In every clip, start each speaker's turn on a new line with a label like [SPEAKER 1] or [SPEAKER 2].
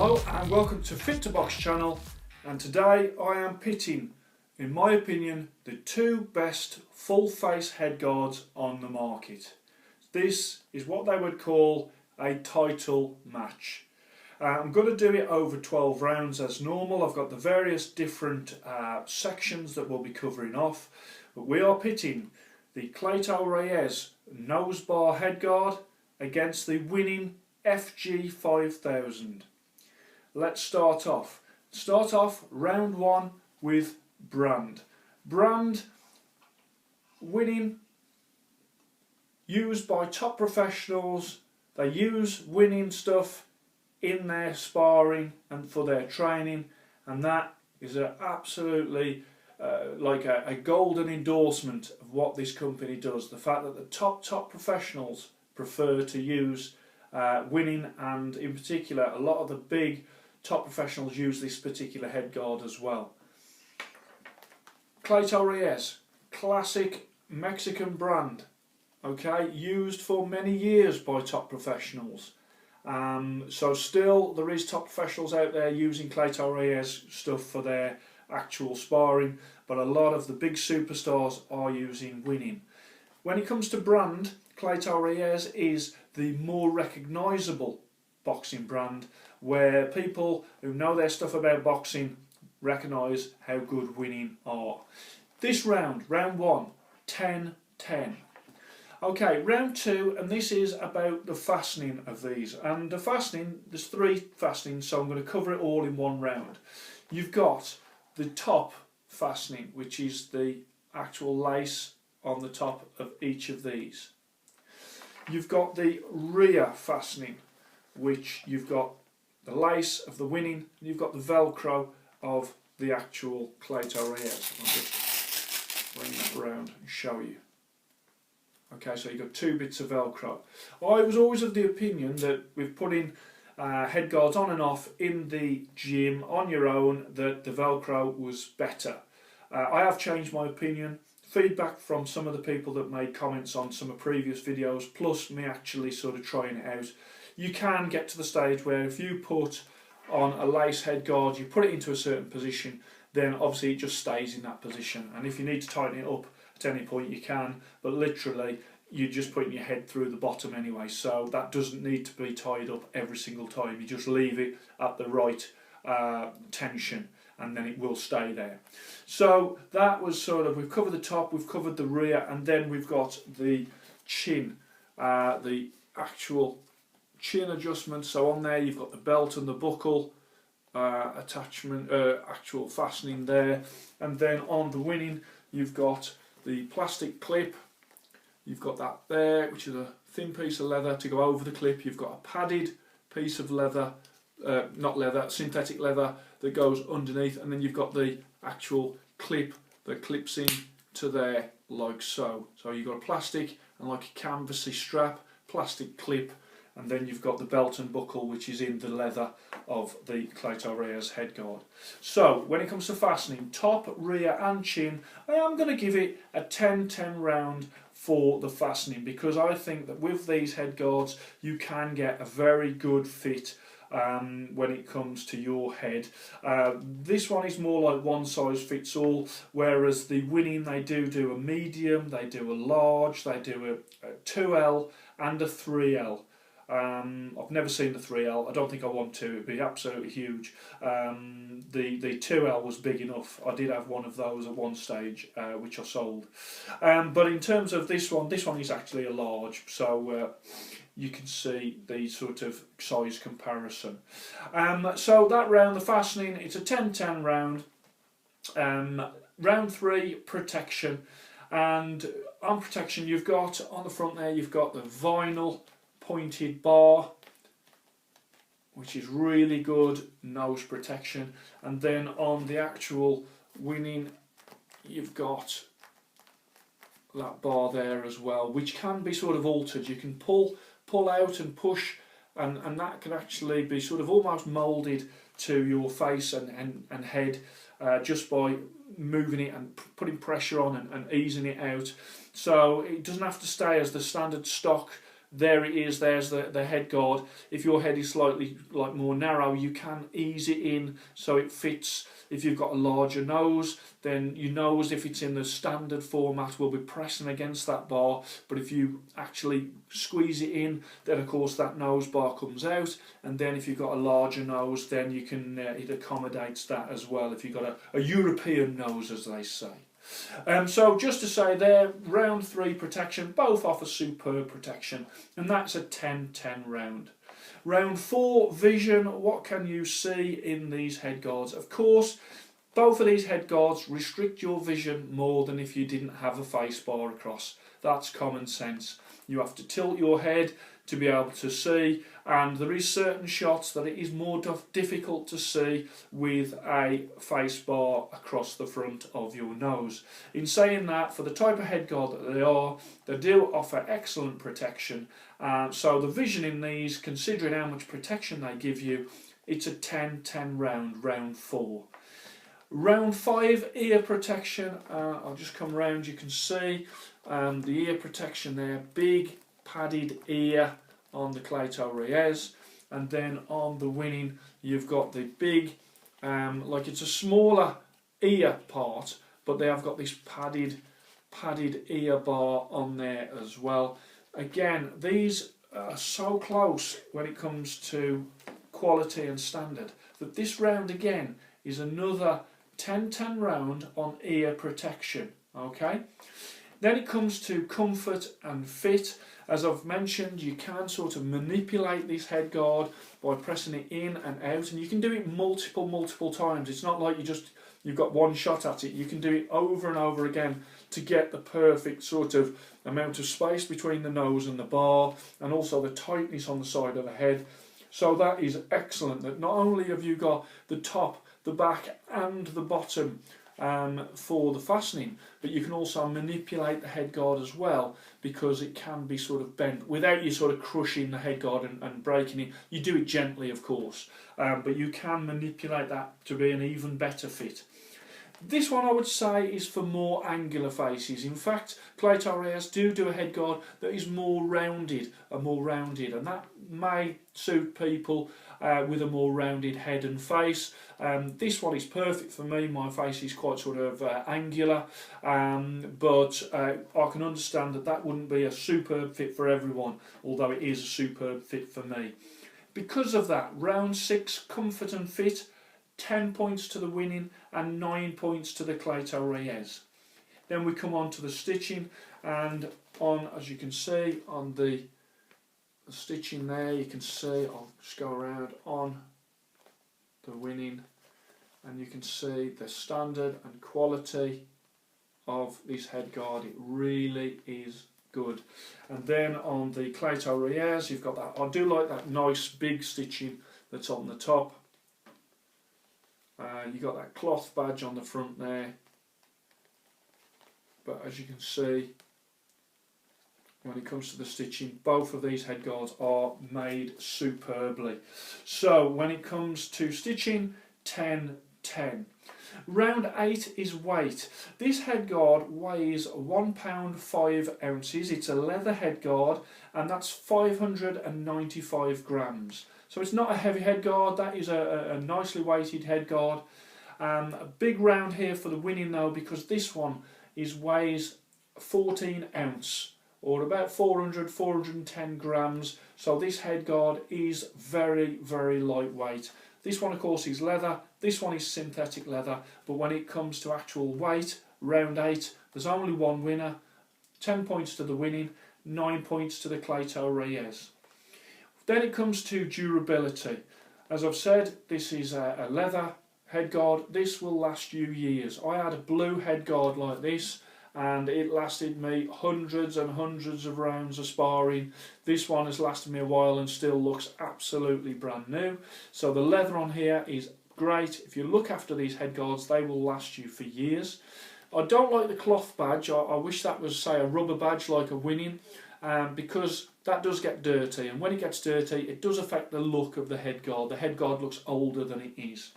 [SPEAKER 1] Hello and welcome to Fit to Box channel, and today I am pitting, in my opinion, the two best full face head guards on the market. This is what they would call a title match. I'm going to do it over 12 rounds as normal. I've got the various different sections that we'll be covering off, but we are pitting the Cleto Reyes nose bar head guard against the winning FG 5000. Let's start off. Round one with Brand. Brand, winning, used by top professionals. They use winning stuff in their sparring and for their training, and that is absolutely like a golden endorsement of what this company does. The fact that the top professionals prefer to use winning, and in particular a lot of the big top professionals use this particular head guard as well. Cleto Reyes, classic Mexican brand, okay, used for many years by top professionals. So still there is top professionals out there using Cleto Reyes stuff for their actual sparring, but a lot of the big superstars are using winning. When it comes to brand, Cleto Reyes is the more recognisable boxing brand, where people who know their stuff about boxing recognise how good winning are. This round one, 10-10. Okay, round two, and this is about the fastening of these. And the fastening, there's three fastenings, so I'm going to cover it all in one round. You've got the top fastening, which is the actual lace on the top of each of these. You've got the rear fastening, which you've got the lace of the winning, and you've got the Velcro of the actual Cleto Reyes. I'll just bring that around and show you. Okay, so you've got two bits of Velcro. I was always of the opinion that with putting head guards on and off in the gym on your own, that the Velcro was better. I have changed my opinion. Feedback from some of the people that made comments on some of previous videos, plus me actually sort of trying it out, you can get to the stage where if you put on a lace head guard, you put it into a certain position, then obviously it just stays in that position, and if you need to tighten it up at any point you can, but literally you're just putting your head through the bottom anyway, so that doesn't need to be tied up every single time. You just leave it at the right tension, and then it will stay there. So that was sort of, we've covered the top, we've covered the rear, and then we've got the chin, the actual chin adjustment. So on there you've got the belt and the buckle attachment, actual fastening there, and then on the winning you've got the plastic clip. You've got that there, which is a thin piece of leather to go over the clip. You've got a padded piece of leather, not leather, synthetic leather, that goes underneath, and then you've got the actual clip that clips in to there like so. So you've got a plastic and like a canvasy strap, plastic clip, and then you've got the belt and buckle, which is in the leather of the Cleto Reyes head guard. So when it comes to fastening, top, rear and chin, I am going to give it a 10-10 round for the fastening, because I think that with these head guards you can get a very good fit when it comes to your head. This one is more like one size fits all, whereas the winning, they do a medium, they do a large, they do a 2L and a 3L. I've never seen the 3L. I don't think I want to. It'd be absolutely huge. The 2L was big enough. I did have one of those at one stage, which I sold. But in terms of this one is actually a large. So you can see the sort of size comparison. So that round, the fastening, it's a 10-10 round. Round three, protection. And on protection, you've got on the front there, you've got the vinyl pointed bar, which is really good nose protection, and then on the actual winning you've got that bar there as well, which can be sort of altered. You can pull out and push, and that can actually be sort of almost moulded to your face and head just by moving it and putting pressure on and easing it out. So it doesn't have to stay as the standard stock there it is, there's the head guard. If your head is slightly like more narrow, you can ease it in so it fits. If you've got a larger nose, then your nose, if it's in the standard format, will be pressing against that bar, but if you actually squeeze it in, then of course that nose bar comes out, and then if you've got a larger nose, then you can it accommodates that as well, if you've got a European nose, as they say. So just to say there, round 3 protection, both offer superb protection, and that's a 10-10 round. Round 4 vision, what can you see in these head guards? Of course, both of these head guards restrict your vision more than if you didn't have a face bar across. That's common sense. You have to tilt your head to be able to see, and there is certain shots that it is more difficult to see with a face bar across the front of your nose. In saying that, for the type of head guard that they do offer excellent protection. So the vision in these, considering how much protection they give you, it's a 10-10 round, round 4. Round 5, ear protection. I'll just come round, you can see the ear protection there, big padded ear on the Cleto Reyes, and then on the winning you've got the big, like it's a smaller ear part, but they have got this padded ear bar on there as well. Again, these are so close when it comes to quality and standard that this round again is another 10-10 round on ear protection. Okay, then it comes to comfort and fit. As I've mentioned, you can sort of manipulate this head guard by pressing it in and out, and you can do it multiple times. It's not like you've got one shot at it. You can do it over and over again to get the perfect sort of amount of space between the nose and the bar, and also the tightness on the side of the head. So that is excellent, that not only have you got the top, the back and the bottom for the fastening, but you can also manipulate the head guard as well, because it can be sort of bent without you sort of crushing the head guard and breaking it. You do it gently, of course, but you can manipulate that to be an even better fit. This one I would say is for more angular faces. In fact, Cleto Reyes do a head guard that is more rounded, and that may suit people with a more rounded head and face. This one is perfect for me. My face is quite sort of angular, but I can understand that wouldn't be a superb fit for everyone, although it is a superb fit for me. Because of that, round 6, comfort and fit, 10 points to the winning and 9 points to the Cleto Reyes. Then we come on to the stitching, and on, as you can see on the stitching there, you can see, I'll just go around on the winning, and you can see the standard and quality of this head guard. It really is good. And then on the Cleto Reyes, you've got that, I do like that nice big stitching that's on the top. You got that cloth badge on the front there, but as you can see, when it comes to the stitching, both of these head guards are made superbly. So when it comes to stitching, 10-10. Round 8 is weight. This head guard weighs £1 5 ounces. It's a leather head guard, and that's 595 grams. So it's not a heavy head guard. That is a nicely weighted head guard. A big round here for the winning though, because this one weighs 14 ounce, or about 410 grams. So this head guard is very lightweight. This one of course is leather, this one is synthetic leather, but when it comes to actual weight, round 8, there's only one winner. 10 points to the winning, 9 points to the Cleto Reyes. Then it comes to durability. As I've said, this is a leather head guard. This will last you years. I had a blue head guard like this, and it lasted me hundreds and hundreds of rounds of sparring. This one has lasted me a while and still looks absolutely brand new. So the leather on here is great. If you look after these head guards, they will last you for years. I don't like the cloth badge. I wish that was, say, a rubber badge like a winning, because that does get dirty, and when it gets dirty it does affect the look of the head guard. The head guard looks older than it is.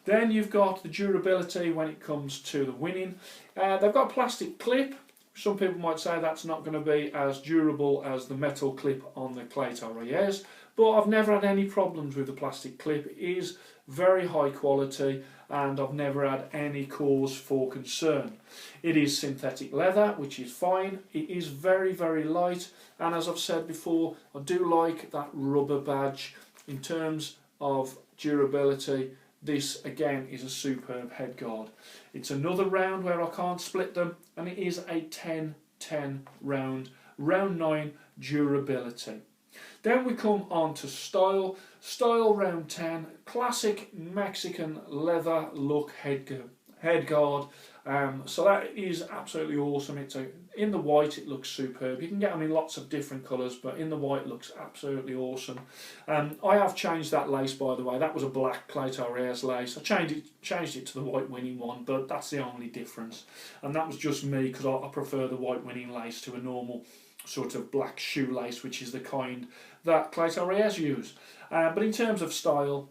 [SPEAKER 1] Then you've got the durability when it comes to the winning. They've got a plastic clip, Some people might say that's not going to be as durable as the metal clip on the Cleto Reyes, but I've never had any problems with the plastic clip. It is very high quality and I've never had any cause for concern. It is synthetic leather, which is fine. It is very, very light, and as I've said before, I do like that rubber badge. In terms of durability, this again is a superb headguard. It's another round where I can't split them, and it is a 10-10 round 9 durability. Then we come on to style. Style round 10, classic Mexican leather look headguard. So that is absolutely awesome. In the white it looks superb. You can get them in lots of different colours, but in the white it looks absolutely awesome. I have changed that lace, by the way. That was a black Cleto Reyes lace. I changed it to the white winning one, but that's the only difference. And that was just me, because I prefer the white winning lace to a normal sort of black shoelace, which is the kind that Cleto Reyes use. But in terms of style,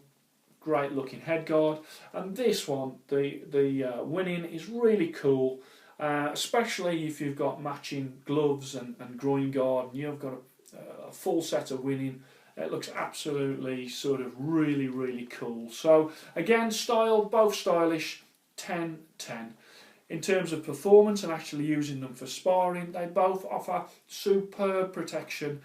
[SPEAKER 1] great looking headguard. And this one, the winning, is really cool, especially if you've got matching gloves and groin guard, and you've got a full set of winning. It looks absolutely sort of really, really cool. So again, style, both stylish, 10-10. In terms of performance and actually using them for sparring, they both offer superb protection,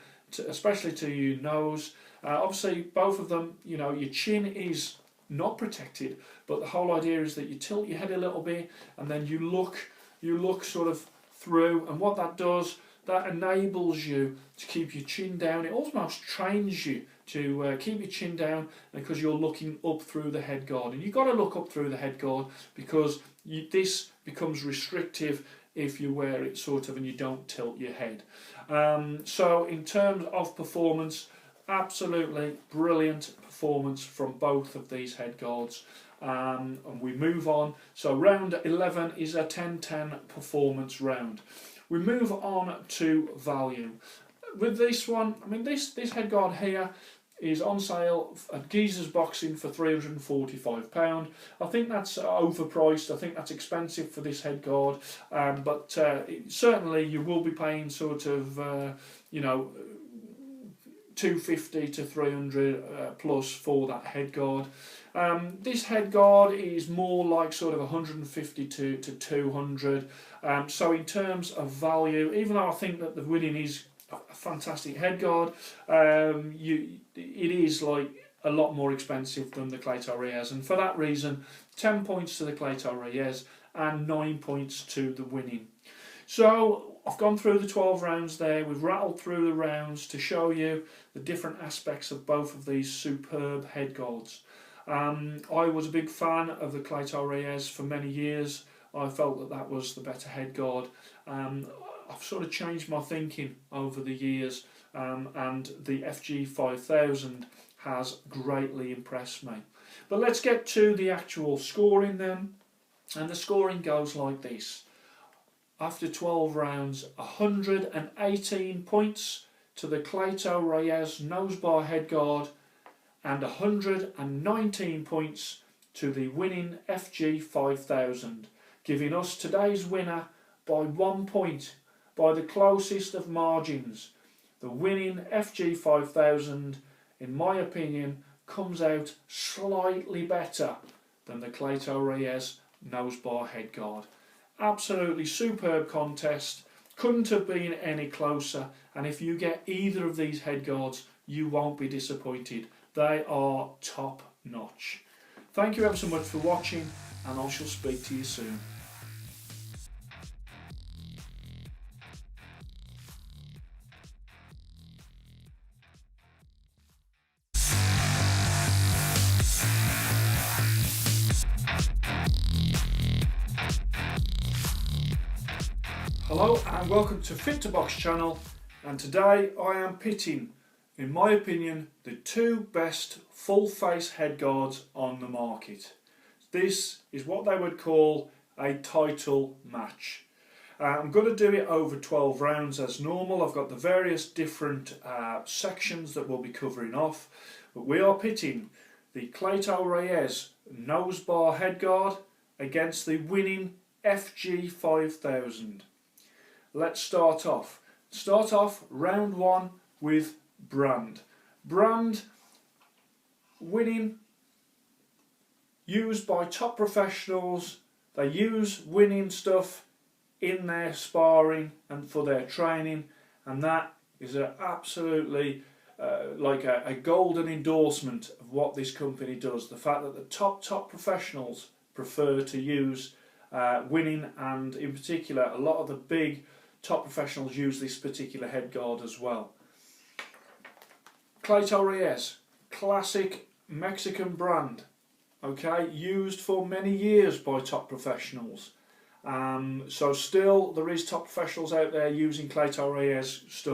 [SPEAKER 1] especially to your nose. Obviously, both of them, you know, your chin is not protected, but the whole idea is that you tilt your head a little bit and then you look sort of through, and what that does, that enables you to keep your chin down. It almost trains you to keep your chin down, because you're looking up through the headguard, and you've got to look up through the headguard, because this becomes restrictive if you wear it sort of and you don't tilt your head. So in terms of performance, absolutely brilliant performance from both of these headguards. And we move on. So round 11 is a 10-10 performance round. We move on to value. With this one, I mean, this headguard here is on sale at Geezer's Boxing for £345. I think that's overpriced. I think that's expensive for this headguard, but certainly you will be paying sort of, you know, 250 to 300 plus for that headguard. This headguard is more like sort of 150 to 200. So in terms of value, even though I think that the winning is a fantastic headguard, it is like a lot more expensive than the Cleto Reyes, and for that reason, 10 points to the Cleto Reyes and 9 points to the winning. So I've gone through the 12 rounds there. We've rattled through the rounds to show you the different aspects of both of these superb headguards. I was a big fan of the Cleto Reyes for many years. I felt that that was the better headguard. I've sort of changed my thinking over the years, and the FG 5000 has greatly impressed me. But let's get to the actual scoring then, and the scoring goes like this. After 12 rounds, 118 points to the Cleto Reyes nosebar headguard and 119 points to the winning FG 5000, giving us today's winner by 1 point, by the closest of margins. The winning FG 5000, in my opinion, comes out slightly better than the Cleto Reyes nosebar headguard. Absolutely superb contest, couldn't have been any closer, and if you get either of these headguards, you won't be disappointed. They are top notch. Thank you ever so much for watching, and I shall speak to you soon. Hello and welcome to Fit to Box channel, and today I am pitting, in my opinion, the two best full face headguards on the market. This is what they would call a title match. I'm going to do it over 12 rounds as normal. I've got the various different sections that we'll be covering off, but we are pitting the Cleto Reyes nosebar headguard against the winning FG 5000. let's start off. Start off round one with brand. Brand, winning, used by top professionals. They use winning stuff in their sparring and for their training, and that is absolutely like a golden endorsement of what this company does. The fact that the top professionals prefer to use winning, and in particular a lot of the big top professionals use this particular head guard as well. Cleto Reyes, classic Mexican brand, okay, used for many years by top professionals. So still there is top professionals out there using Cleto Reyes stuff.